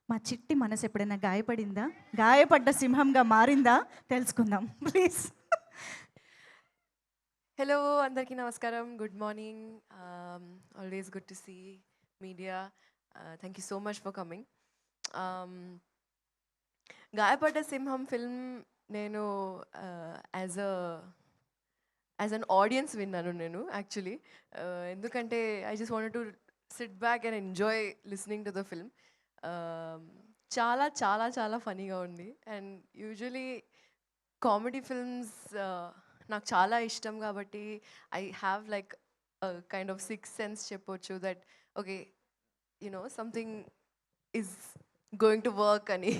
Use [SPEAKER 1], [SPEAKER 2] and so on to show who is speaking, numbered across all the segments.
[SPEAKER 1] మా చిట్టి మనసు ఎప్పుడైనా గాయపడిందా? గాయపడ్డ సింహంగా మారిందా? తెలుసుకుందాం ప్లీజ్.
[SPEAKER 2] హలో అందరికీ నమస్కారం, good morning. Always good to see media. Thank you so much for coming. గాయపడ్డ సింహం ఫిల్మ్ నేను యాజ్ అన్ ఆడియన్స్ విన్నాను నేను యాక్చువల్లీ. ఎందుకంటే I just wanted to SIT back and enjoy listening to the film. చాలా చాలా చాలా ఫనీగా ఉంది. అండ్ యూజువలీ కామెడీ ఫిల్మ్స్ నాకు చాలా ఇష్టం కాబట్టి I have like kind of six sense చెప్పొచ్చు that okay something is going to work అని.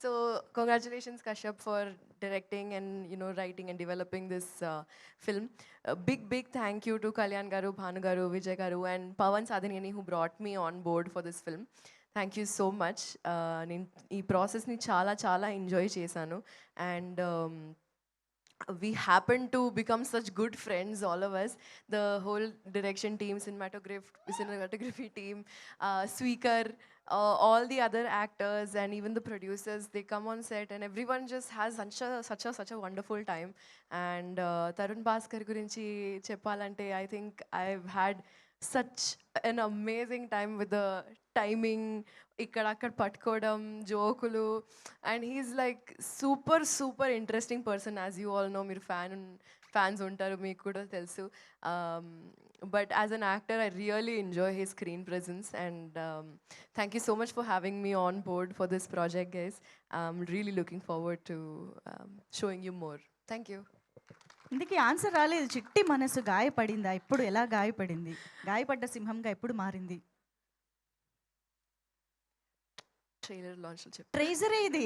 [SPEAKER 2] So congratulations Kashyap for directing and writing and developing this film. Big thank you to Kalyan garu, Bhanu garu, Vijay garu and Pawan Sadhanini who brought me on board for this film. Thank you so much. నేను ఈ ప్రాసెస్ని చాలా చాలా enjoy చేశాను. And we happen to become such good friends, all of us, the whole direction team, cinematography team, Sweekar, all the other actors and even the producers. They come on set and everyone just has such a wonderful time. And Tarun Bhaskar gurinchi cheppalante, I think I've had such an amazing time with the timing, ఇక్కడ అక్కడ పట్టుకోవడం, జోకులు. And he's like super interesting person. As you all know, మీరు fans ఉంటారు, మీకు కూడా తెలుసు. But as an actor I really enjoy his screen presence. And thank you so much for having me on board for this project guys. I'm really looking forward to showing you more. Thank you.
[SPEAKER 1] ఇందుకే answer రాలేదు. చిట్టి మనసు గాయపడిందా? ఎప్పుడు ఎలా గాయపడింది? గాయపడ్డ సింహంగా ఎప్పుడు మారింది?
[SPEAKER 2] Trailer లాంచ్లో చెప్పు.
[SPEAKER 1] ట్రైజరే ఇది.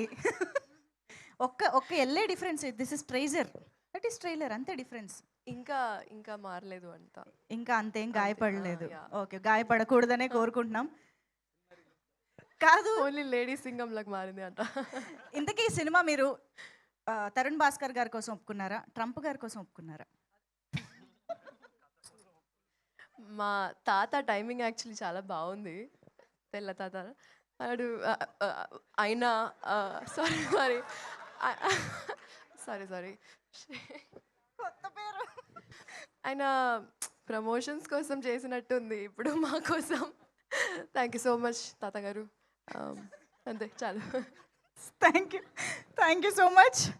[SPEAKER 1] ఒక్క ఎల్లే difference. This is teaser, that is trailer, అంతే డిఫరెన్స్.
[SPEAKER 2] ఇంకా మారలేదు అంట.
[SPEAKER 1] ఇంకా అంతేం గాయపడలేదు.
[SPEAKER 2] yeah.
[SPEAKER 1] ఓకే, గాయపడకూడదనే కోరుకుంటున్నాం. కాదు,
[SPEAKER 2] ఓన్లీ లేడీ సింగం లాగా మారింది అంట.
[SPEAKER 1] ఇంతకీ ఈ సినిమా మీరు తరుణ్ భాస్కర్ గారి కోసం ఒప్పుకున్నారా, ట్రంప్ గారి కోసం ఒప్పుకున్నారా?
[SPEAKER 2] మా తాత టైమింగ్ యాక్చువల్లీ చాలా బాగుంది. తెల్ల తాత అడు ఆయన సారీ
[SPEAKER 1] కొత్త పేరు.
[SPEAKER 2] ఆయన ప్రమోషన్స్ కోసం చేసినట్టుంది ఇప్పుడు మా కోసం. థ్యాంక్ యూ సో మచ్ తాతగారు. అంతే చాలు.
[SPEAKER 1] Thank you so much.